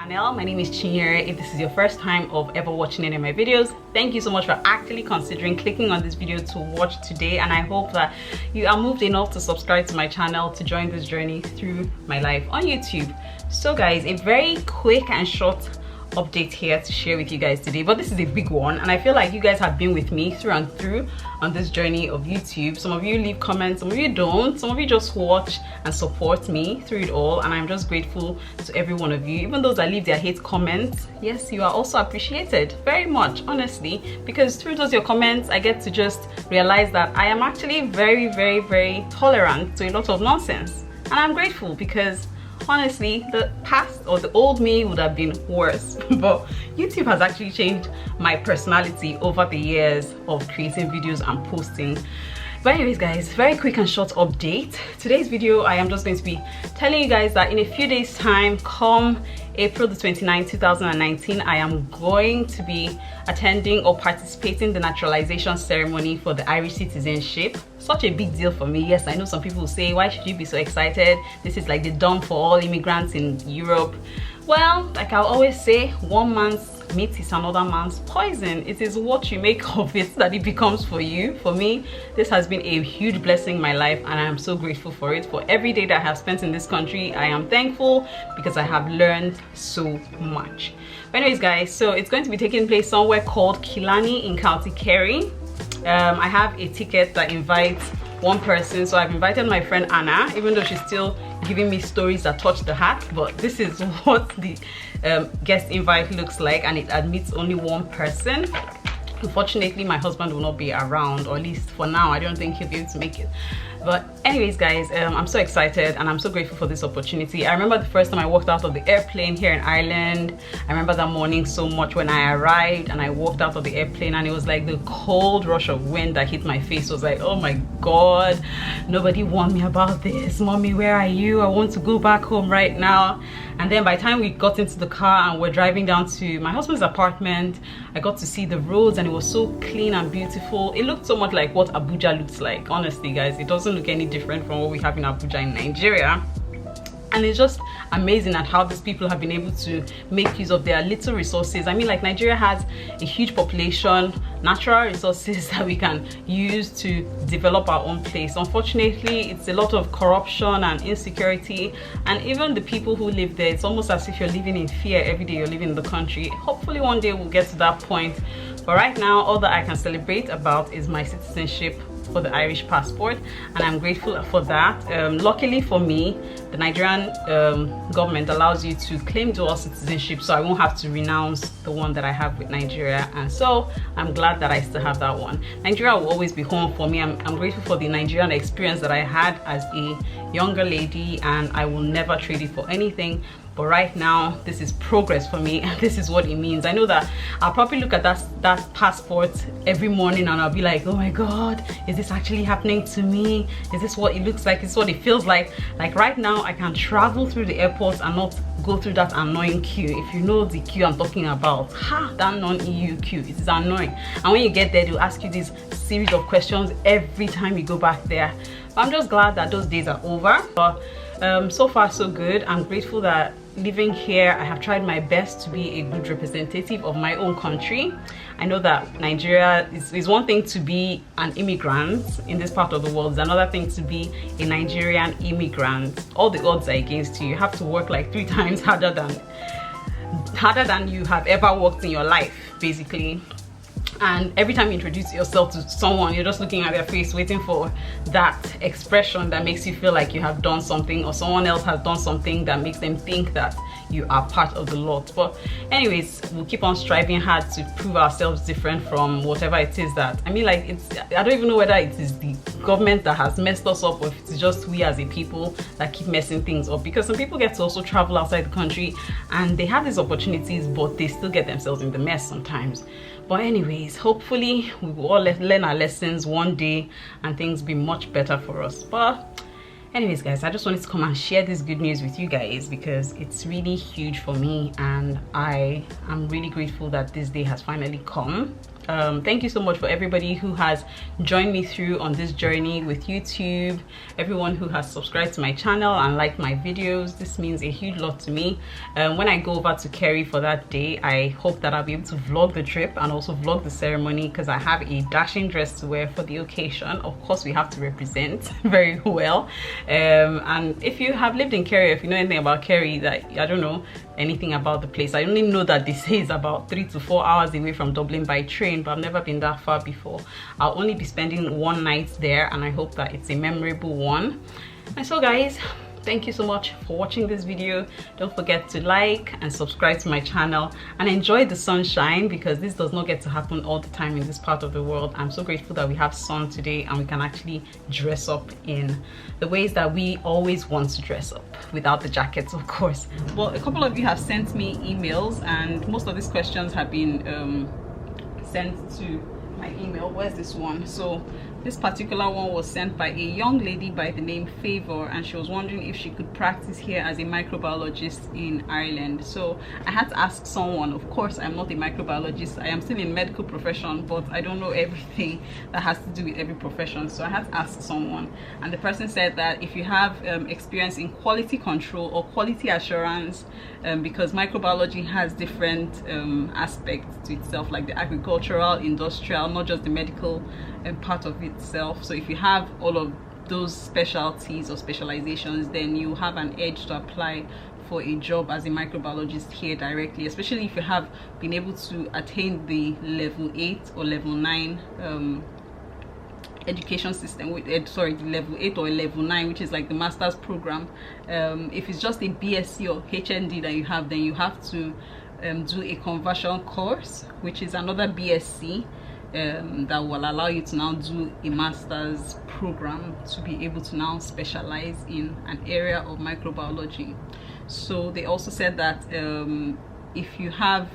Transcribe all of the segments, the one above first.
Channel. My name is Chinyere. If this is your first time of ever watching any of my videos, thank you so much for actually considering clicking on this video to watch today, and I hope that you are moved enough to subscribe to my channel to join this journey through my life on YouTube. So guys, a very quick and short update here to share with you guys today, but this is a big one, and I feel like you guys have been with me through and through on this journey of YouTube. Some of you leave comments, some of you don't, some of you just watch and support me through it all, and I'm just grateful to every one of you. Even those that leave their hate comments, yes, you are also appreciated very much, honestly, because through those your comments I get to just realize that I am actually very tolerant to a lot of nonsense, and I'm grateful because honestly, the past or the old me would have been worse. But YouTube has actually changed my personality over the years of creating videos and posting. But anyways guys, very quick and short update. Today's video, I am just going to be telling you guys that in a few days time, come April the 29th, 2019, I am going to be attending or participating in the naturalization ceremony for the Irish citizenship. Such a big deal for me. Yes, I know some people will say, why should you be so excited? This is like the dawn for all immigrants in Europe. Well, like I always say, one man's meat is another man's poison. It is what you make of it that it becomes for you. For me, this has been a huge blessing in my life, and I am so grateful for it. For every day that I have spent in this country, I am thankful because I have learned so much. But anyways guys, so it's going to be taking place somewhere called Killarney in County Kerry. I have a ticket that invites one person, so I've invited my friend Anna, even though she's still giving me stories that touch the heart. But this is what the guest invite looks like, and it admits only one person. Unfortunately, my husband will not be around, or at least for now I don't think he'll be able to make it. But anyways guys, I'm so excited and I'm so grateful for this opportunity. I remember the first time I walked out of the airplane here in Ireland. I remember that morning so much when I arrived and I walked out of the airplane, and it was like the cold rush of wind that hit my face was like, oh my god, nobody warned me about this. Mommy, where are you? I want to go back home right now. And then by the time we got into the car and we're driving down to my husband's apartment, I got to see the roads, and it was so clean and beautiful. It looked so much like what Abuja looks like. Honestly guys, it doesn't look any different from what we have in Abuja in Nigeria. And it's just amazing at how these people have been able to make use of their little resources. I mean, like, Nigeria has a huge population, natural resources that we can use to develop our own place. Unfortunately, it's a lot of corruption and insecurity, and even the people who live there, it's almost as if you're living in fear every day you're living in the country. Hopefully one day we'll get to that point, but right now all that I can celebrate about is my citizenship for the Irish passport, and I'm grateful for that. Luckily for me, the Nigerian government allows you to claim dual citizenship, so I won't have to renounce the one that I have with Nigeria, and so I'm glad that I still have that one. Nigeria will always be home for me. I'm grateful for the Nigerian experience that I had as a younger lady, and I will never trade it for anything. But right now, this is progress for me, and this is what it means. I know that I'll probably look at that passport every morning and I'll be like, oh my god, is this actually happening to me? Is this what it looks like? Is this what it feels like? Like right now, I can travel through the airport and not go through that annoying queue. If you know the queue I'm talking about, that non-EU queue, it is annoying. And when you get there, they'll ask you this series of questions every time you go back there. But I'm just glad that those days are over. But so far so good. I'm grateful that living here, I have tried my best to be a good representative of my own country. I know that Nigeria is one thing to be an immigrant in this part of the world. It's another thing to be a Nigerian immigrant. All the odds are against you. You have to work like 3 times harder than you have ever worked in your life, basically. And every time you introduce yourself to someone, you're just looking at their face, waiting for that expression that makes you feel like you have done something, or someone else has done something that makes them think that you are part of the lot. But anyways, we'll keep on striving hard to prove ourselves different from whatever it is that, I mean, like, I don't even know whether it is the government that has messed us up, or if it's just we as a people that keep messing things up. Because some people get to also travel outside the country and they have these opportunities, but they still get themselves in the mess sometimes. But anyways, hopefully we will all learn our lessons one day and things be much better for us. But anyways guys, I just wanted to come and share this good news with you guys because it's really huge for me, and I am really grateful that this day has finally come. Thank you so much for everybody who has joined me through on this journey with YouTube, everyone who has subscribed to my channel and liked my videos. This means a huge lot to me. When I go over to Kerry for that day, I hope that I'll be able to vlog the trip and also vlog the ceremony, because I have a dashing dress to wear for the occasion. Of course, we have to represent very well. And if you have lived in Kerry, if you know anything about Kerry, that I don't know anything about the place, I only know that they say it's about 3 to 4 hours away from Dublin by train, but I've never been that far before. I'll only be spending one night there, and I hope that it's a memorable one. And so guys, thank you so much for watching this video. Don't forget to like and subscribe to my channel and enjoy the sunshine, because this does not get to happen all the time in this part of the world. I'm so grateful that we have sun today and we can actually dress up in the ways that we always want to dress up, without the jackets, of course. Well, a couple of you have sent me emails, and most of these questions have been sent to my email. Where's this one? So this particular one was sent by a young lady by the name Favor, and she was wondering if she could practice here as a microbiologist in Ireland. So I had to ask someone. Of course, I'm not a microbiologist. I am still in medical profession, but I don't know everything that has to do with every profession. So I had to ask someone, and the person said that if you have experience in quality control or quality assurance, because microbiology has different aspects to itself, like the agricultural, industrial, not just the medical part of itself. So if you have all of those specialties or specializations, then you have an edge to apply for a job as a microbiologist here directly, especially if you have been able to attain the level 8 or level 9 education system with the level 8 or level 9, which is like the master's program. If it's just a BSc or HND that you have, then you have to do a conversion course, which is another BSc that will allow you to now do a master's program to be able to now specialize in an area of microbiology. So they also said that if you have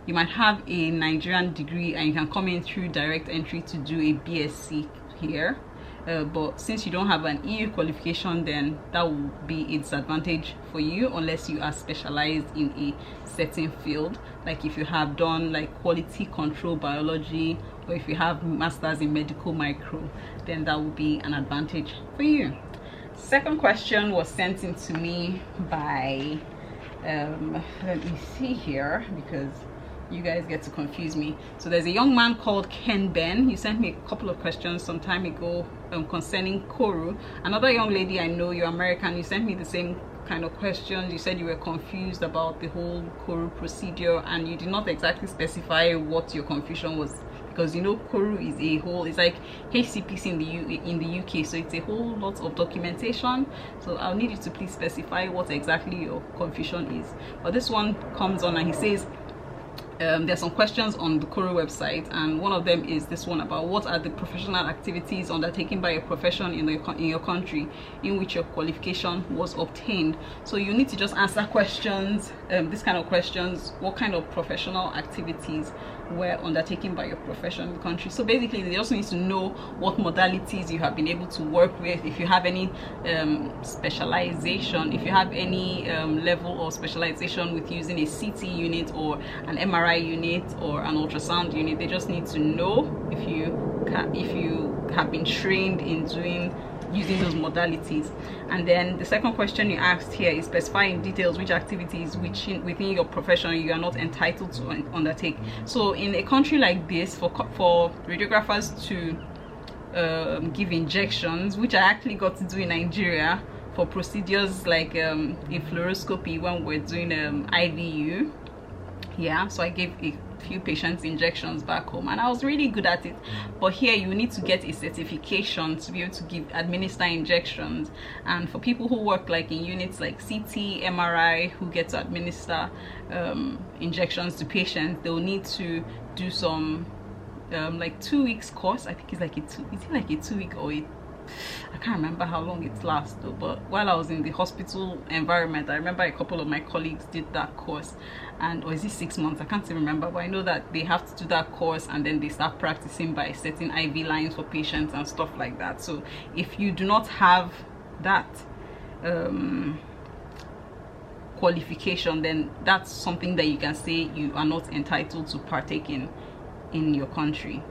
you might have a Nigerian degree and you can come in through direct entry to do a BSc here, but since you don't have an EU qualification, then that will be a disadvantage for you unless you are specialized in a certain field. Like if you have done like quality control biology, or if you have masters in medical micro, then that will be an advantage for you. Second question was sent in to me by let me see here, because you guys get to confuse me. So there's a young man called Ken Ben. You sent me a couple of questions some time ago concerning Koru. Another young lady I know, you're American, you sent me the same kind of questions. You said you were confused about the whole Koru procedure, and you did not exactly specify what your confusion was, because you know Koru is a whole, it's like HCPC in the UK, so it's a whole lot of documentation. So I'll need you to please specify what exactly your confusion is. But this one comes on and he says, there's some questions on the Koru website, and one of them is this one about what are the professional activities undertaken by a profession in your country in which your qualification was obtained. So you need to just answer questions, this kind of questions. What kind of professional activities were undertaken by your profession in the country? So basically they also need to know what modalities you have been able to work with, if you have any specialization, if you have any level of specialization with using a CT unit or an MRI unit or an ultrasound unit. They just need to know if you have been trained in using those modalities. And then the second question you asked here is specify in details which activities within your profession you are not entitled to undertake. So in a country like this, for radiographers to give injections, which I actually got to do in Nigeria for procedures like a fluoroscopy when we're doing IVU. Yeah, so I gave a few patients injections back home and I was really good at it. But here you need to get a certification to be able to administer injections. And for people who work like in units like CT, MRI, who get to administer injections to patients, they'll need to do some like 2 weeks course. I think it's like a 2 week or I can't remember how long it lasts though, but while I was in the hospital environment, I remember a couple of my colleagues did that course, or is it 6 months? I can't even remember, but I know that they have to do that course and then they start practicing by setting IV lines for patients and stuff like that. So if you do not have that qualification, then that's something that you can say you are not entitled to partake in your country.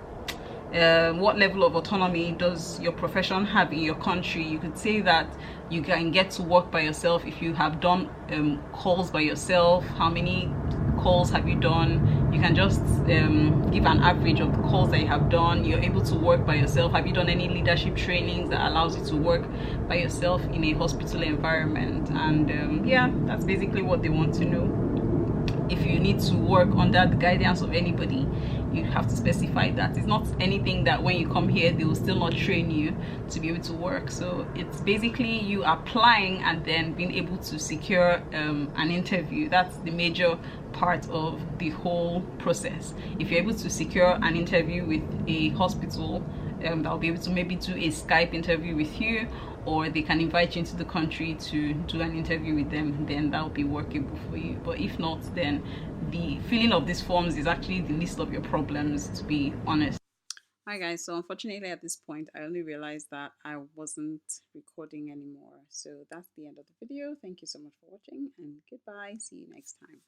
What level of autonomy does your profession have in your country? You could say that you can get to work by yourself if you have done calls by yourself. How many calls have you done? You can just give an average of the calls that you have done. You're able to work by yourself. Have you done any leadership trainings that allows you to work by yourself in a hospital environment? And yeah, that's basically what they want to know. If you need to work under the guidance of anybody, you have to specify that. It's not anything that when you come here they will still not train you to be able to work. So it's basically you applying and then being able to secure an interview. That's the major part of the whole process. If you're able to secure an interview with a hospital, that'll be able to maybe do a Skype interview with you, or they can invite you into the country to do an interview with them, then that'll be workable for you. But if not, then the filling of these forms is actually the least of your problems, to be honest. Hi guys, so unfortunately at this point I only realized that I wasn't recording anymore. So that's the end of the video. Thank you so much for watching, and goodbye. See you next time.